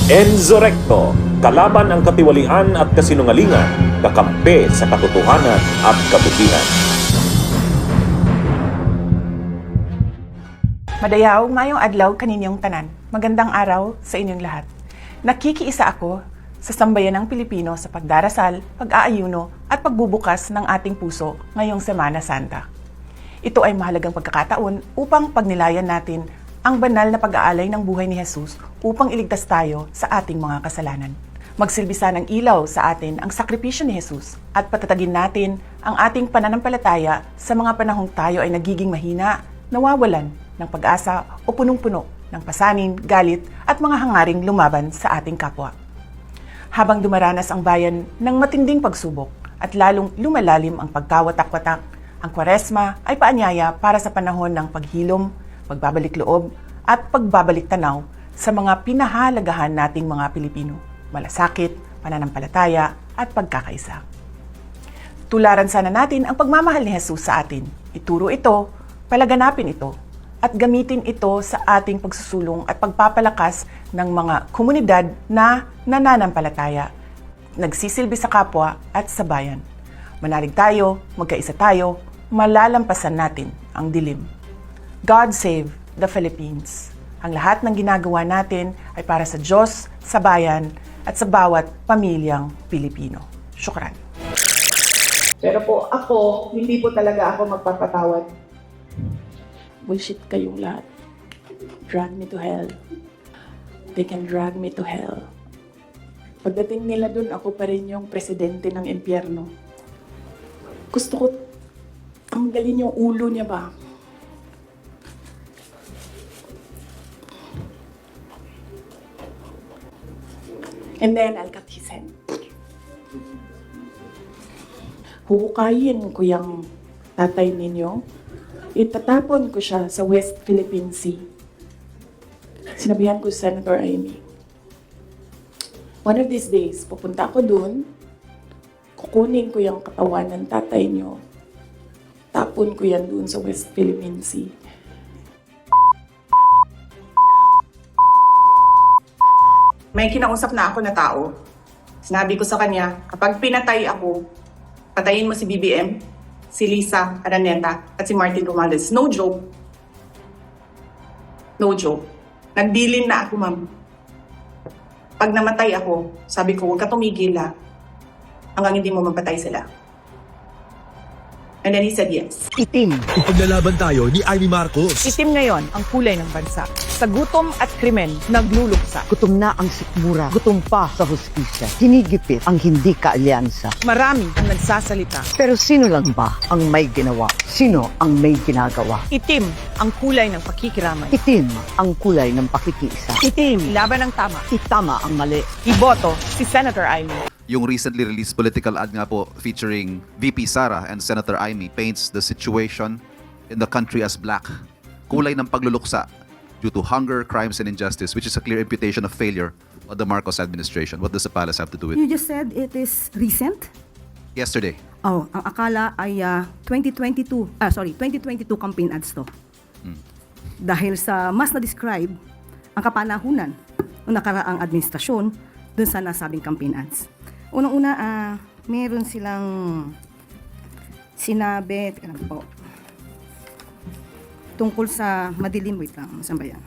Enzo Recto, kalaban ang katiwalian at kasinungalingan, kakampi sa katotohanan at kabutihan. Madayaw, mayong adlaw kaninyong tanan. Magandang araw sa inyong lahat. Nakikiisa ako sa sambayan ng Pilipino sa pagdarasal, pag-aayuno at pagbubukas ng ating puso ngayong Semana Santa. Ito ay mahalagang pagkakataon upang pagnilayan natin ang banal na pag-aalay ng buhay ni Jesus upang iligtas tayo sa ating mga kasalanan. Magsilbisa ng ilaw sa atin ang sakripisyo ni Jesus at patatagin natin ang ating pananampalataya sa mga panahong tayo ay nagiging mahina, nawawalan ng pag-asa o punong-puno ng pasanin, galit at mga hangaring lumaban sa ating kapwa. Habang dumaranas ang bayan ng matinding pagsubok at lalong lumalalim ang pagkawatak-watak, ang Kwaresma ay paanyaya para sa panahon ng paghilom, pagbabalik loob at pagbabalik tanaw sa mga pinahalagahan nating mga Pilipino, malasakit, pananampalataya at pagkakaisa. Tularan sana natin ang pagmamahal ni Jesus sa atin. Ituro ito, palaganapin ito, at gamitin ito sa ating pagsusulong at pagpapalakas ng mga komunidad na nananampalataya, nagsisilbi sa kapwa at sa bayan. Manalig tayo, magkaisa tayo, malalampasan natin ang dilim. God save the Philippines. Ang lahat ng ginagawa natin ay para sa Diyos, sa bayan, at sa bawat pamilyang Pilipino. Syukran. Pero po ako, hindi po talaga ako magpapatawad. Bullshit kayong lahat. Drag me to hell. They can drag me to hell. Pagdating nila dun, ako pa rin yung presidente ng impyerno. Gusto ko tanggalin yung ulo niya ba? And then, I'll cut his head. Huhukayin ko yung tatay ninyo. Itatapon ko siya sa West Philippine Sea. Sinabihan ko si Senator Amy. One of these days, pupunta ako dun, kukunin ko yung katawan ng tatay nyo, tapon ko yan dun sa West Philippine Sea. May kinausap na ako na tao. Sinabi ko sa kanya, kapag pinatay ako, patayin mo si BBM, si Lisa Araneta, at si Martin Romualdez. No joke. No joke. Nagbilin na ako, ma'am. Pag namatay ako, sabi ko, huwag ka tumigil hanggang hindi mo mapatay sila. And then he said yes. Itim. Ipaglalaban tayo ni Amy Marcos. Itim ngayon ang kulay ng bansa. Sa gutom at krimen, nagluluksa. Gutom na ang sikmura. Gutom pa sa hustisya. Hinigipit ang hindi kaalyansa. Marami ang nagsasalita. Pero sino lang ba ang may ginawa? Sino ang may ginagawa? Itim ang kulay ng pakikiramay. Itim ang kulay ng pakikiisa. Itim, laban ng tama. Itama ang mali. Iboto si Senator Amy. Yung recently released political ad nga po featuring VP Sara and Senator Amy paints the situation in the country as black. Kulay ng pagluluksa due to hunger, crimes, and injustice, which is a clear imputation of failure of the Marcos administration. What does the palace have to do with it? You just said it is recent? Yesterday. Oh, ang akala ay 2022 campaign ads to. Dahil sa mas na-describe ang kapanahunan ng nakaraang administrasyon dun sa nasabing campaign ads. Unang-una, meron silang sinabi, teka lang po, tungkol sa madilim, wait lang, saan ba yan?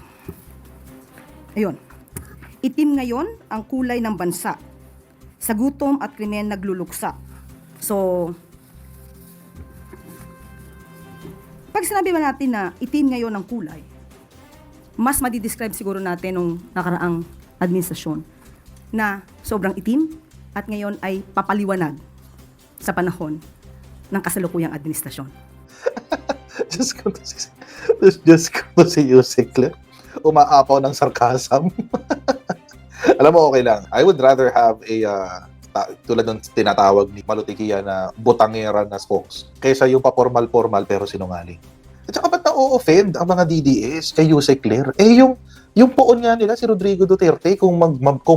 Ayun. Itim ngayon ang kulay ng bansa. Sa gutom at krimen nagluluksa. So, pag sinabi ba natin na itim ngayon ang kulay, mas madidescribe siguro natin nung nakaraang administrasyon na sobrang itim at ngayon ay papaliwanag sa panahon ng kasalukuyang administrasyon. Diyos ko si Yusek Clip. Umaapaw ng sarcasm. Alam mo, okay lang. I would rather have tulad ng tinatawag ni Malutikia na butangera na spokes kaysa yung pa-formal-formal pero sinungaling. At saka ba't na-offend ang mga DDS kay Yusek Claire? Yung poon nga nila, si Rodrigo Duterte, kung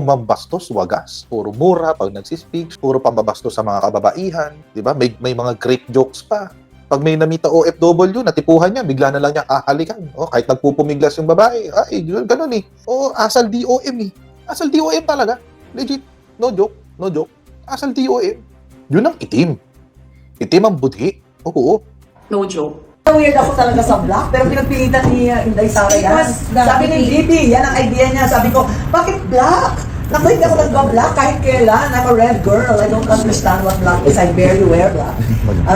mambastos, wagas. Puro mura pag nagsispeak, puro pambabastos sa mga kababaihan. Diba? May mga great jokes pa. Pag may namita OFW, natipuhan niya, bigla na lang niya kahalikan. O, kahit nagpupumiglas yung babae, ay, ganun eh. O, asal DOM eh. Asal DOM talaga. Legit. No joke. No joke. Asal DOM. Yun ang itim. Itim ang budhi. Oo. No joke. Weird ako talaga sa black, pero pinagpilitan ni Inday Sara yan. Sabi ni VP, yan ang idea niya. Sabi ko, bakit black? Naku, hindi ako nagba-black kahit kailan. I'm a red girl. I don't understand what black is. I barely wear black.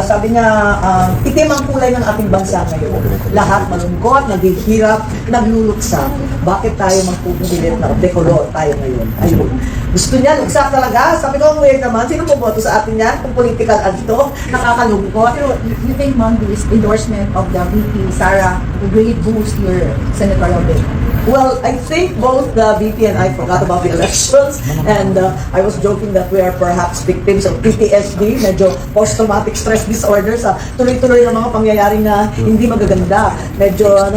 Sabi niya, itim ang kulay ng ating bansa ngayon. Lahat malungkot, naghihirap, nagluluksa. Bakit tayo magpupulit na decolor tayo ngayon? Ayun. Gusto niya, luksa talaga. Sabi ko, ang weird naman. Sino boboto sa atin yan? Kung political ads to, nakakalungkot. You think Monday's endorsement of the VP Sara will really boost your senatorial bid? Well, I think both the VP and I forgot about the elections, and I was joking that we are perhaps victims of PTSD, medyo post-traumatic stress disorder sa tuloy-tuloy ng mga pangyayaring na hindi magaganda. Medyo,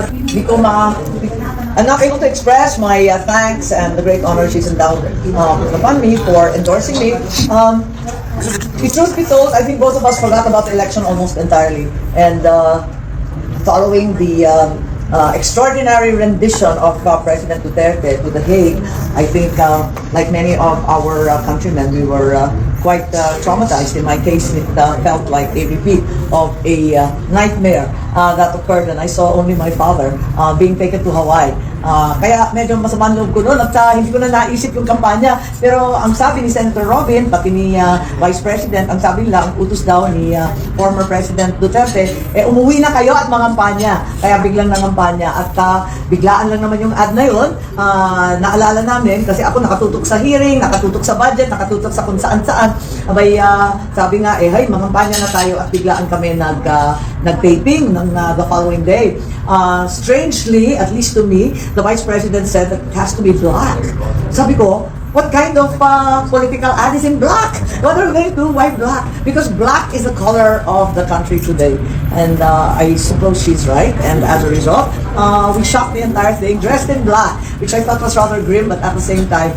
I'm not able to express my thanks and the great honor she's endowed upon me for endorsing me. The truth be told, I think both of us forgot about the election almost entirely, and following the extraordinary rendition of President Duterte to The Hague, I think, like many of our countrymen, we were quite traumatized. In my case, it felt like a repeat of a nightmare that occurred, and I saw only my father being taken to Hawaii. Kaya medyo masama ang loob ko noon at hindi ko na naisip yung kampanya. Pero ang sabi ni Senator Robin, pati ni Vice President, ang sabi nila, ang utos daw ni former President Duterte, umuwi na kayo at mangampanya. Kaya biglang nangampanya. At biglaan lang naman yung ad na yun. Naalala namin, kasi ako nakatutok sa hearing, nakatutok sa budget, nakatutok sa kung saan-saan. Abay, sabi nga, hey, mangampanya na tayo at biglaan kami nag-taping ng the following day. Strangely, at least to me, the Vice President said that it has to be black. Sabi ko, what kind of political ad is in black? What are we going to do? Why black? Because black is the color of the country today. And I suppose she's right. And as a result, we shocked the entire thing dressed in black, which I thought was rather grim, but at the same time,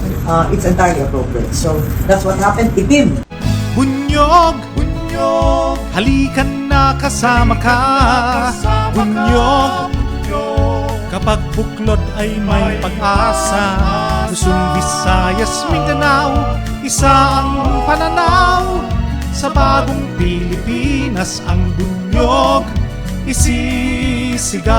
it's entirely appropriate. So that's what happened. Itim. Bunyog, bunyog, halikan na kasama ka. Bunyog, kapag buklod ay may pag-asa. Luzon, Visayas, Mindanao, isa ang pananaw. Sa bagong Pilipinas ang bunyog isisigaw.